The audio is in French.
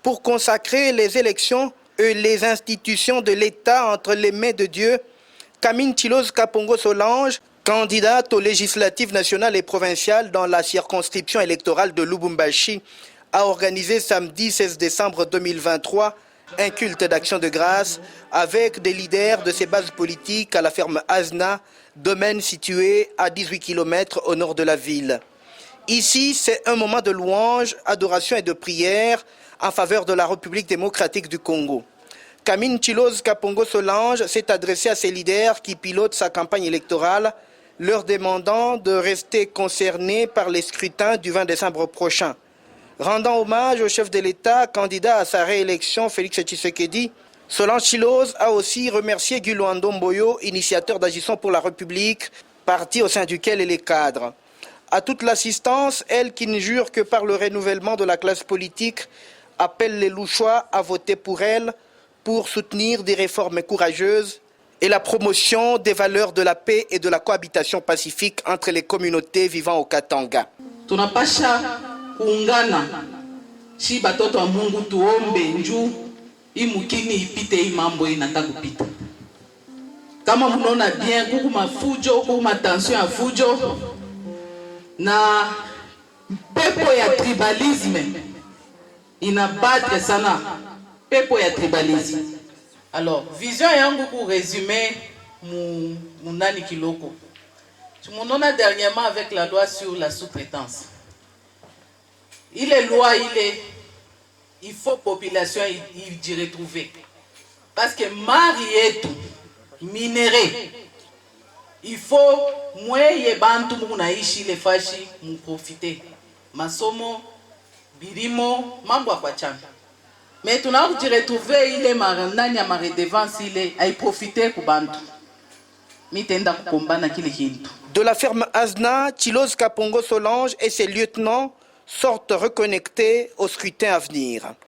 pour consacrer les élections et les institutions de l'État entre les mains de Dieu, Camille Tshilose Kapongo Solange, candidate aux législatives nationales et provinciales dans la circonscription électorale de Lubumbashi, a organisé samedi 16 décembre 2023 un culte d'action de grâce avec des leaders de ses bases politiques à la ferme Azna, domaine situé à 18 km au nord de la ville. Ici, c'est un moment de louange, adoration et de prière en faveur de la République démocratique du Congo. Camille Tshilose Kapongo Solange s'est adressé à ses leaders qui pilotent sa campagne électorale, leur demandant de rester concernés par les scrutins du 20 décembre prochain. Rendant hommage au chef de l'État, candidat à sa réélection, Félix Tshisekedi, Solange Tshilose a aussi remercié Guy Luando Mboyo, initiateur d'Agissons pour la République, parti au sein duquel elle est cadre. À toute l'assistance, elle qui ne jure que par le renouvellement de la classe politique, appelle les Louchois à voter pour elle pour soutenir des réformes courageuses et la promotion des valeurs de la paix et de la cohabitation pacifique entre les communautés vivant au Katanga. Tunapasha kuungana shi batoto wa Mungu, tuombe njuu imukini ipite imambo inataka kupita. Kama mnaona bien kuku mafujo, kuku matension ya fujo na pepo ya tribalisme inabatre sana, pepo ya tribalisme. Alors, vision yangu pour résumer mon nani kiloko. Tu m'en as dernièrement avec la loi sur la sous-traitance. Il est loi, il faut population y retrouver. Parce que marié tout, minéré, il faut moi y bantu munaishi le fashi mu profiter. Masomo, birimo, mambo kwa changa. Mais tu n'as pas retrouver il est marandani à ma redevance il est à y profiter ku bantu. Mitenda kukombana kile kintu. De la ferme Azna, Tshilose Kapongo Solange et ses lieutenants sortent reconnectés au scrutin à venir.